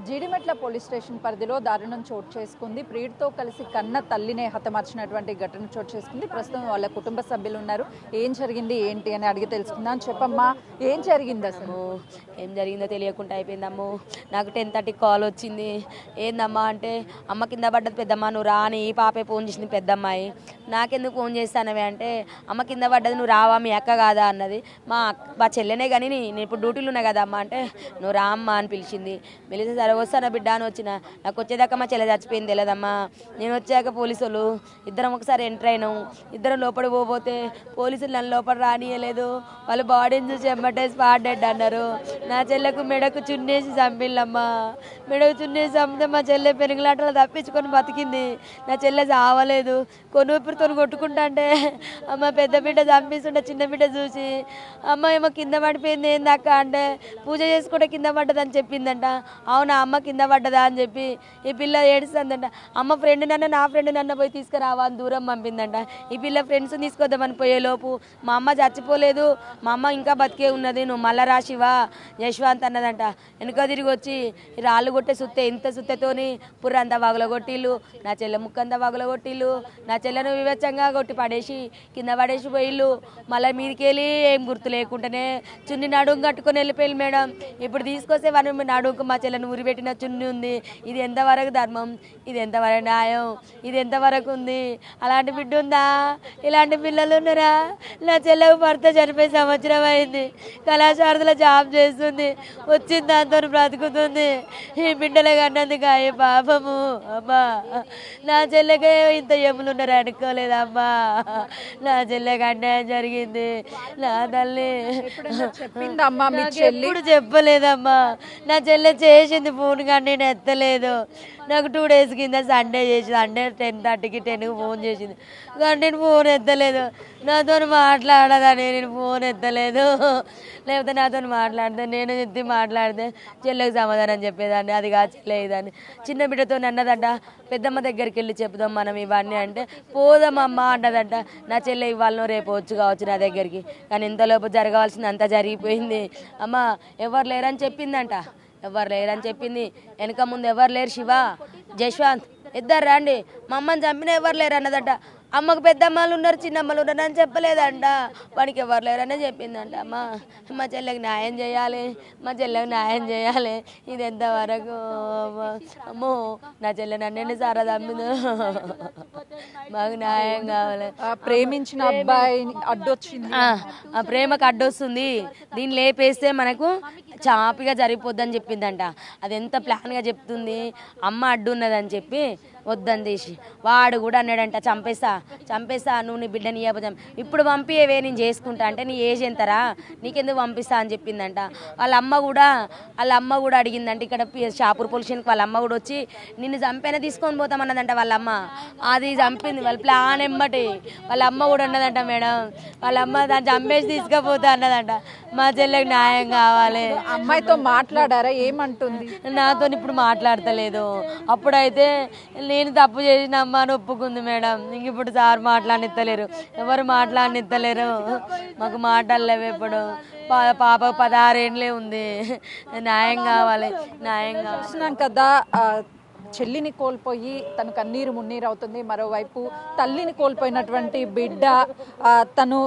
Jeedimetla police station పరిధిలో దారుణం చోటు చేసుకుంది. ప్రియుడితో కలిసి కన్న తల్లినే హతమార్చినటువంటి ఘటన చోటు చేసుకుంది. ప్రస్తుతం వాళ్ళ కుటుంబ సభ్యులు ఉన్నారు. ఏం జరిగింది ఏంటి అని అడిగి తెలుసుకుందాం. చెప్పమ్మా, ఏం జరిగింది? అసలు ఏం జరిగిందో తెలియకుండా అయిపోయిందమ్ము. నాకు 10:30 కాల్ వచ్చింది. ఏందమ్మా అంటే, అమ్మ కింద పడ్డది పెద్దమ్మ, నువ్వు రాని. ఈ పాపే ఫోన్ చేసింది పెద్దమ్మాయి. నాకెందుకు ఫోన్ చేస్తానవే అంటే, అమ్మ కింద పడ్డది, నువ్వు రావా, మీ అక్క కాదా అన్నది. మా చెల్లెనే కానీ నేను ఇప్పుడు డ్యూటీలు ఉన్నా కదా అమ్మ అంటే, నువ్వు రా అమ్మ అని పిలిచింది. పిలిచి సరే వస్తానా బిడ్డ అని వచ్చిన. నాకు వచ్చేదాకా మా చెల్లె చచ్చిపోయింది తెలియదమ్మా. నేను వచ్చాక పోలీసు వాళ్ళు ఇద్దరం ఒకసారి ఎంటర్ అయినాం. ఇద్దరం లోపల పోతే పోలీసులు నన్ను లోపల రానియలేదు. వాళ్ళు బాడీని చూసి ఎమ్మటే స్పాట్ డెడ్ అన్నారు. నా చెల్లెకు మెడకు చున్నేసి చంపిల్లమ్మా. మెడకు చున్నేసి చంపితే మా చెల్లె పెనుగులాటలో తప్పించుకొని బతికింది. నా చెల్లె చావలేదు. కొనుపిరితో కొట్టుకుంటా అంటే అమ్మ పెద్ద బిడ్డ చంపిస్తుంటే చిన్న బిడ్డ చూసి అమ్మ ఏమో కింద పడిపోయింది ఏందక్క అంటే, పూజ చేసుకుంటే కింద పడ్డదని చెప్పిందంట. అవునా అమ్మ కింద పడ్డదా అని చెప్పి ఈ పిల్ల ఏడుస్తుందంట. అమ్మ ఫ్రెండ్ నన్న నా ఫ్రెండ్ నన్న పోయి తీసుకురావా అని దూరం పంపిందంట. ఈ పిల్ల ఫ్రెండ్స్ తీసుకొద్దామని పోయేలోపు మా అమ్మ చచ్చిపోలేదు, మా అమ్మ ఇంకా బతికే ఉన్నది, నువ్వు మళ్ళా రాశివా యశ్వంత్ అన్నదంట. వెనుక తిరిగి వచ్చి రాళ్ళు కొట్టే సుత్తే ఇంత సుత్తెతోని పుర్రంతా వాగుల కొట్టిళ్ళు, నా చెల్లె ముక్కంతా వాగుల కొట్టిళ్ళు, నా చెల్లెను వివచ్చంగా కొట్టి పడేసి కింద పడేసి పోయిళ్ళు. మళ్ళీ మీదికి వెళ్ళి ఏం గుర్తు లేకుండానే చున్ని నడుము కట్టుకొని వెళ్ళిపోయి మేడం. ఇప్పుడు తీసుకొస్తే వాళ్ళు నడుముకు మా చెల్లెను ఉరి పెట్టిన చున్ని ఉంది. ఇది ఎంతవరకు ధర్మం, ఇది ఎంతవరకు న్యాయం, ఇది ఎంతవరకు ఉంది? అలాంటి బిడ్డ ఉందా? ఇలాంటి పిల్లలు ఉన్నారా? నా చెల్లెకు భర్త చనిపోయి సంవత్సరం అయింది. కళాశారలో జాబ్ చేస్తుంది, వచ్చింది దాంతో బ్రతుకుతుంది. ఈ బిడ్డలే కన్నందుకు అయ్యే పాపము అమ్మా. నా చెల్లెకే ఇంత ఎములు ఉన్నారు అనుకోలేదమ్మా. నా చెల్లెకి అన్యాయం జరిగింది. నా తల్లి చెప్పిందమ్మా మీ చెల్లి? ఎప్పుడు చెప్పలేదమ్మా. నా చెల్లె చేసింది ఫోన్ కానీ నేను ఎత్తలేదు. నాకు 2 days కింద సండే చేసింది. సండే 10:30కి 10కి ఫోన్ చేసింది కానీ నేను ఫోన్ ఎత్తలేదు. నాతో మాట్లాడదని నేను ఫోన్ ఎత్తలేదు. లేకపోతే నాతో మాట్లాడితే నేను ఎత్తి మాట్లాడితే చెల్లెకి సమాధానం చెప్పేదాన్ని. అది కాదు చెల్లె ఇదని. చిన్న బిడ్డతో అన్నదంట, పెద్దమ్మ దగ్గరికి వెళ్ళి చెప్దాం మనం ఇవన్నీ అంటే, పోదామమ్మ అన్నదంట. నా చెల్లె ఇవాళ రేపు వచ్చు కావచ్చు నా దగ్గరికి. కానీ ఇంతలోపు జరగాల్సింది అంతా జరిగిపోయింది. అమ్మ ఎవరు లేరని చెప్పిందంట. ఎవరు లేరని చెప్పింది. వెనక ముందు ఎవరు లేరు, శివ జశ్వంత్ ఇద్దరు రండి, మా అమ్మని చంపిన ఎవరు లేరు అన్నదంట. అమ్మకు పెద్దమ్మలు ఉన్నారు, చిన్నమ్మలు ఉన్నారు అని చెప్పలేదంట. వాడికి ఎవరు లేరనే చెప్పిందంట. అమ్మా మా చెల్లెకి న్యాయం చేయాలి, మా చెల్లెకి న్యాయం చేయాలి. ఇది ఎంతవరకు అమ్మో, నా చెల్లె నన్ను సారా తమ్మింది, మాకు న్యాయం కావాలి. ప్రేమించిన అబ్బాయి అడ్డొచ్చింది, ఆ ప్రేమకు అడ్డొస్తుంది, దీన్ని లేపేస్తే మనకు చాపిగా జరిగిపోద్దని చెప్పిందంట. అది ఎంత ప్లాన్గా చెప్తుంది. అమ్మ అడ్డు ఉన్నదని చెప్పి వద్దని చేసి వాడు కూడా అన్నాడంట, చంపేస్తా నువ్వు నీ బిడ్డని ఇవ్వబోదాం, ఇప్పుడు పంపివే నేను చేసుకుంటా అంటే, నీ ఏజ్ ఎంతరా, నీకెందుకు పంపిస్తా అని చెప్పిందంట. వాళ్ళ అమ్మ కూడా అడిగిందంట. ఇక్కడ షాపూర్ పొల్యూషన్కి వాళ్ళ అమ్మ కూడా వచ్చి నిన్ను చంపైనా తీసుకొని పోతామన్నదంట వాళ్ళ అమ్మ. అది చంపింది వాళ్ళ ప్లాన్ ఎమ్మటి. వాళ్ళ అమ్మ కూడా ఉన్నదంట మేడం. వాళ్ళ అమ్మ దాన్ని చంపేసి తీసుకుపోతా అన్నదంట. మా చెల్లెకి న్యాయం కావాలి. అమ్మాయితో మాట్లాడారా? ఏమంటుంది? నాతో ఇప్పుడు మాట్లాడతలేదు. అప్పుడైతే నేను తప్పు చేసినమ్మా అని ఒప్పుకుంది మేడం. ఇంక ఇప్పుడు సార్ మాట్లాడినిత్తలేరు, ఎవరు మాట్లాడినిత్తలేరు. మాకు మాట్లాడలేవు. ఇప్పుడు పాప 16 ఏళ్ళే ఉంది. న్యాయం కావాలి, న్యాయం కావాలి కదా. చెల్లిని కోల్పోయి తను కన్నీరు మున్నీరు అవుతుంది. మరోవైపు తల్లిని కోల్పోయినటువంటి బిడ్డ తను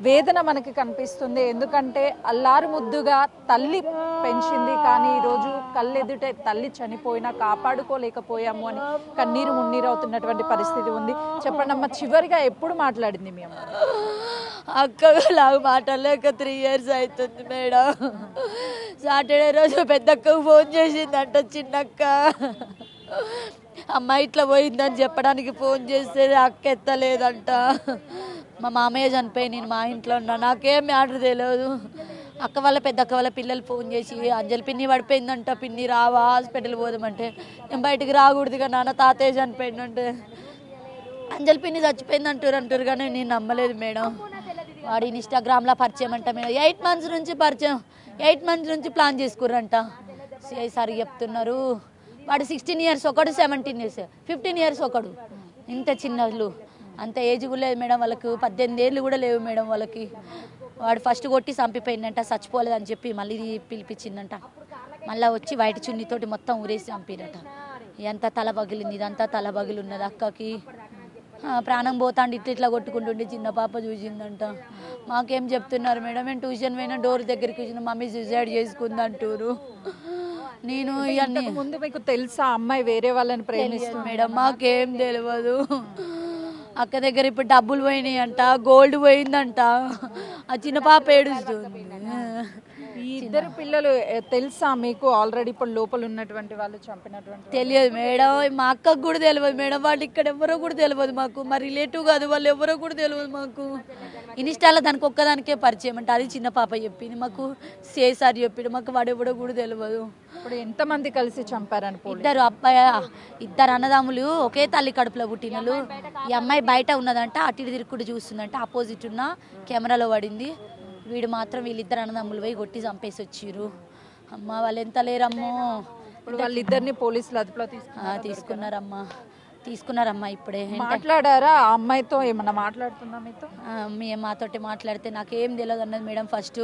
వేదన మనకి కనిపిస్తుంది. ఎందుకంటే అల్లారు ముద్దుగా తల్లి పెంచింది, కానీ ఈరోజు కళ్ళెదుటే తల్లి చనిపోయినా కాపాడుకోలేకపోయాము అని కన్నీరు మున్నీరు అవుతున్నటువంటి పరిస్థితి ఉంది. చెప్పండి అమ్మ, చివరిగా ఎప్పుడు మాట్లాడింది మీ అమ్మ? అక్కలాగా మాట్లాడలేక 3 years అవుతుంది మేడం. సాటర్డే రోజు పెద్దక్కకు ఫోన్ చేసిందంట చిన్నక్క. అమ్మ ఇట్లా పోయిందని చెప్పడానికి ఫోన్ చేస్తే అక్క ఎత్తలేదంట. మా మామయ్య చనిపోయి నేను మా ఇంట్లో ఉన్నా, నాకేం మ్యాటర్ తెలియదు. అక్క వాళ్ళ పెద్దక్క వాళ్ళ పిల్లలు ఫోన్ చేసి అంజలి పిన్ని పడిపోయిందంట, పిన్ని రావా హాస్పిటల్ పోదామంటే, నేను బయటికి రాకూడదుగా నాన్న, తాతయ్య చనిపోయిందంటే. అంజలి పిన్ని చచ్చిపోయింది అంటారు కానీ నేను నమ్మలేదు మేడం. వాడు ఇన్స్టాగ్రామ్లో పరిచయం అంట మేడం. 8 months నుంచి పరిచయం, 8 months నుంచి ప్లాన్ చేసుకుర్రంట. సారి చెప్తున్నారు. వాడు 16 years ఒకడు, 17 years, 15 years ఒకడు. ఇంత చిన్నలు, అంత ఏజ్ కూడా లేదు మేడం వాళ్ళకు. 18 ఏళ్ళు కూడా లేవు మేడం వాళ్ళకి. వాడు ఫస్ట్ కొట్టి చంపిపోయిందంట, చచ్చిపోలేదని చెప్పి మళ్ళీ పిలిపించిందంట. మళ్ళీ వచ్చి వైట్ చున్నీతోటి మొత్తం ఊరేసి చంపిరట. ఎంత తల పగిలింది, ఇదంతా తల పగిలి ఉన్నది అక్కకి. ప్రాణం పోతాండి ఇట్లా కొట్టుకుంటుండే చిన్న పాప చూసిందంట. మాకేం చెప్తున్నారు మేడం, మేము ట్యూషన్ పోయిన డోర్ దగ్గరికి వచ్చిన మమ్మీ సూసైడ్ చేసుకుందంటారు. నేను ఇవన్నీ ముందు మీకు తెలుసా అమ్మాయి వేరే వాళ్ళని ప్రేమిస్తుంది? మేడం మాకేం తెలియదు. అక్క దగ్గర ఇప్పుడు డబ్బులు పోయినాయి అంట, గోల్డ్ పోయిందంట. ఆ చిన్న పాప ఏడుస్తుంది. ఈ ఇద్దరు పిల్లలు తెలుసా మీకు ఆల్రెడీ ఇప్పుడు లోపల ఉన్నటువంటి వాళ్ళు చంపినటువంటి? తెలియదు మేడం, మా అక్కకు కూడా తెలియదు మేడం. వాళ్ళు ఇక్కడ ఎవరో కూడా తెలియదు మాకు. మా రిలేటివ్ కాదు, వాళ్ళు ఎవరో కూడా తెలియదు మాకు. ఇన్స్టాలో దానికి ఒక్కదానికే పరిచయం అంట, అది చిన్న పాప చెప్పింది మాకు. సేసారి చెప్పిండు మాకు, వాడు ఎవడో కూడా తెలియదు. ఇప్పుడు ఎంతమంది కలిసి చంపారని? ఇద్దరు అబ్బాయి, ఇద్దరు అన్నదమ్ములు ఒకే తల్లి కడుపులో పుట్టినలు. ఈ అమ్మాయి బయట ఉన్నదంట, అటు ఇటు తిరుగుడు చూస్తుందంట, ఆపోజిట్ ఉన్న కెమెరాలో పడింది. వీడు మాత్రం వీళ్ళిద్దరు అన్నదమ్ములు పోయి కొట్టి చంపేసి వచ్చిర్రు. అమ్మ వాళ్ళు ఎంత లేరమ్మో. ఇప్పుడు వాళ్ళిద్దరిని పోలీసులు అదుపులో తీసుకున్నారమ్మా. ఇప్పుడే మాట్లాడారా ఆ అమ్మాయితో? ఏమన్నా మాట్లాడుతుందా మీతో? మేము మాతోటి మాట్లాడితే నాకేం తెలియదు అన్నది మేడం ఫస్ట్.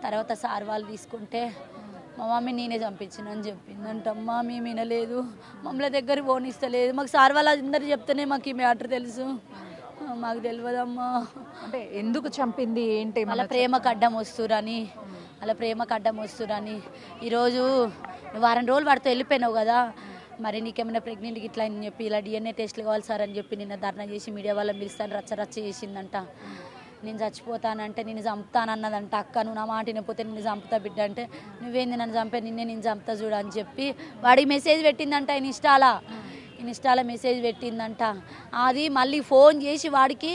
తర్వాత సార్ వాళ్ళు తీసుకుంటే మా మమ్మీ నేనే చంపించినని చెప్పిందంటమ్మా. మేము వినలేదు, మమ్మల్ని దగ్గర పోనిస్తలేదు. మాకు సార్ వాళ్ళు అందరు చెప్తేనే మాకు ఈ మ్యాటర్ తెలుసు, మాకు తెలియదమ్మా. అంటే ఎందుకు చంపింది ఏంటి? వాళ్ళ ప్రేమకు అడ్డం వస్తురని. ఈరోజు వారం రోజులు వాడితో వెళ్ళిపోయినావు కదా, మరి నీకేమైనా ప్రెగ్నెంట్ ఇట్లా అని చెప్పి ఇలా DNA టెస్ట్లు కావాలి సార్ అని చెప్పి నిన్న ధర్నా చేసి మీడియా వాళ్ళని పిలుస్తాను రచ్చ చేసిందంట. నేను చచ్చిపోతానంటే నేను చంపుతానన్నదంట. అక్క నువ్వు నా మాట వినకపోతే నిన్ను చంపుతా బిడ్డ అంటే, నువ్వేంది నన్ను చంపే, నేను చంపుతా చూడ అని చెప్పి వాడికి మెసేజ్ పెట్టిందంట. ఇన్స్టాలో మెసేజ్ పెట్టిందంట. అది మళ్ళీ ఫోన్ చేసి వాడికి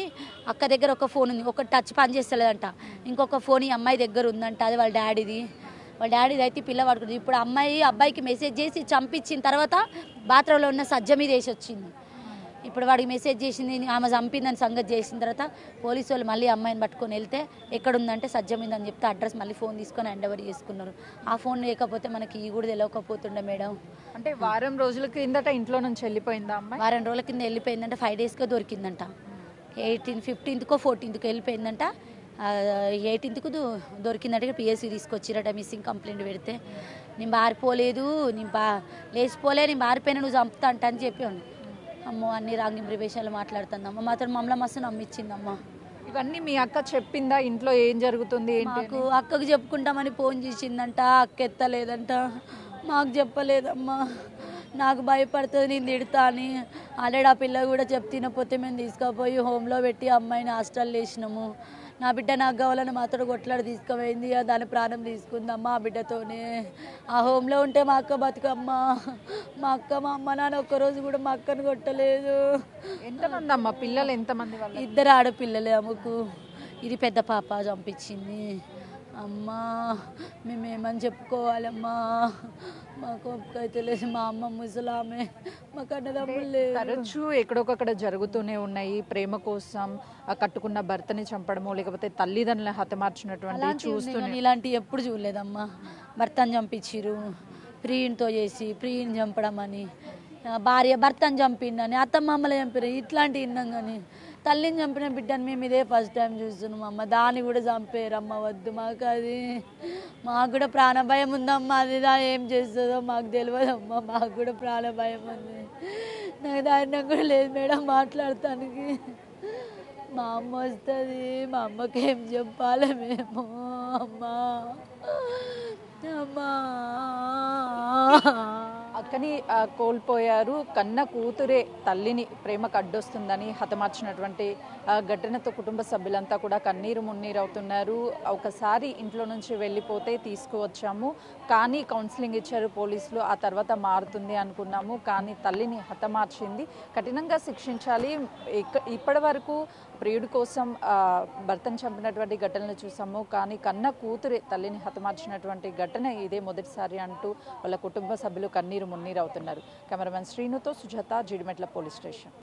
అక్క దగ్గర ఒక ఫోన్ ఉంది, ఒక టచ్ పని చేస్తలేదంట. ఇంకొక ఫోన్ ఈ అమ్మాయి దగ్గర ఉందంట, అది వాళ్ళ డాడీది అయితే పిల్ల పడుకుంది. ఇప్పుడు అబ్బాయికి మెసేజ్ చేసి చంపించిన తర్వాత బాత్రూంలో ఉన్న సజ్జ మీద వేసి వచ్చింది. ఇప్పుడు వాడికి మెసేజ్ చేసింది, ఆమె చంపిందని సంగతి చేసిన తర్వాత పోలీసు వాళ్ళు మళ్ళీ అమ్మాయిని పట్టుకొని వెళ్తే ఎక్కడుందంటే సజ్జ మీద అని చెప్తే అడ్రస్ మళ్ళీ ఫోన్ తీసుకొని హ్యాండ్ ఓవర్ చేసుకున్నారు. ఆ ఫోన్ లేకపోతే మనకి ఈ కూడా తెలియకపోతుండే మేడం. అంటే వారం రోజుల కిందట ఇంట్లో నుంచి వెళ్ళిపోయిందా అమ్మాయి? వారం రోజుల కింద వెళ్ళిపోయిందంట. 5 డేస్గా దొరికిందంట. 15th 14th వెళ్ళిపోయిందంట. 18th దొరికిందంటే PSC తీసుకొచ్చిరట. మిస్సింగ్ కంప్లైంట్ పెడితే నేను పారిపోలేదు, లేచిపోలే, నేను పారిపోయినా నువ్వు చంపుతా అంట అని చెప్పాను. అమ్మో అన్ని రాంగ్ ఇంప్రివేషన్లు మాట్లాడుతుందమ్మా. మాత్రం మమ్మల్ని మస్తు నమ్మిచ్చిందమ్మా. ఇవన్నీ మీ అక్క చెప్పిందా ఇంట్లో ఏం జరుగుతుంది ఏంటి? మాకు అక్కకు చెప్పుకుంటామని ఫోన్ చేసిందంట, అక్క ఎత్తలేదంట. మాకు చెప్పలేదమ్మా. నాకు భయపడుతుంది, నేను తిడతా అని. ఆల్రెడీ ఆ పిల్ల కూడా తినపోతే మేము తీసుకుపోయి హోమ్లో పెట్టి అమ్మాయిని హాస్టల్ వేసినాము. నా బిడ్డ నాకు కావాలని మాతో కొట్లాడి తీసుకుపోయింది, దాని ప్రాణం తీసుకుందమ్మా ఆ బిడ్డతోనే. ఆ హోమ్లో ఉంటే మా అక్క బతుకమ్మా. మా అమ్మ నాన్న ఒక్కరోజు కూడా మా అక్కను కొట్టలేదు. ఎంతమంది అమ్మ పిల్లలు? ఎంతమంది? 2 ఆడపిల్లలే అమ్మకు. ఇది పెద్ద పాప చంపించింది. అమ్మా మేమేమని చెప్పుకోవాలమ్మా, మాకు ఒక్కైతే లేదు. మా అమ్మ ముసలామె, మాకు అన్నదమ్ములు లేదు. తరచూ ఎక్కడొకక్కడ జరుగుతూనే ఉన్నాయి. ప్రేమ కోసం కట్టుకున్న భర్తని చంపడము, లేకపోతే తల్లిదండ్రులను హతమార్చినటువంటి చూస్తూనే. ఇలాంటివి ఎప్పుడు చూడలేదమ్మా. భర్తను చంపించిరు, ప్రియునితో చేసి ప్రియుని చంపడం అని, భార్య భర్తను చంపిండని, అత్తమ్మమ్మలు చంపారు, ఇట్లాంటివి విన్నాం. కానీ తల్లిని చంపిన బిడ్డని మేము ఇదే ఫస్ట్ టైం చూస్తున్నాం అమ్మ. దాన్ని కూడా చంపేరమ్మ, వద్దు మాకు అది. మాకు కూడా ప్రాణభయం ఉందమ్మా. అది ఏం చేస్తుందో మాకు తెలియదమ్మా. మాకు కూడా ప్రాణభయం ఉంది. నాకు ధైర్యం కూడా లేదు మేడం మాట్లాడటానికి. మా అమ్మ వస్తుంది, మా అమ్మకి ఏం చెప్పాలి మేము? అమ్మా అక్కని కోల్పోయారు. కన్న కూతురే తల్లిని ప్రేమకు అడ్డొస్తుందని హతమార్చినటువంటి ఘటనతో కుటుంబ సభ్యులంతా కూడా కన్నీరు మున్నీరు అవుతున్నారు. ఒకసారి ఇంట్లో నుంచి వెళ్ళిపోతే తీసుకువచ్చాము, కానీ కౌన్సిలింగ్ ఇచ్చారు పోలీసులు. ఆ తర్వాత మారుతుంది అనుకున్నాము, కానీ తల్లిని హతమార్చింది. కఠినంగా శిక్షించాలి. ఇప్పటి వరకు ప్రియుడి కోసం భర్తను చంపినటువంటి ఘటనలు చూసాము, కానీ కన్న కూతురే తల్లిని హతమార్చినటువంటి ఘటన ఇదే మొదటిసారి అంటూ వాళ్ళ కుటుంబ సభ్యులు కన్నీరు మున్నీరు అవుతున్నారు. కెమెరామెన్ శ్రీనుతో సుజాత, జీడిమెట్ల పోలీస్ స్టేషన్.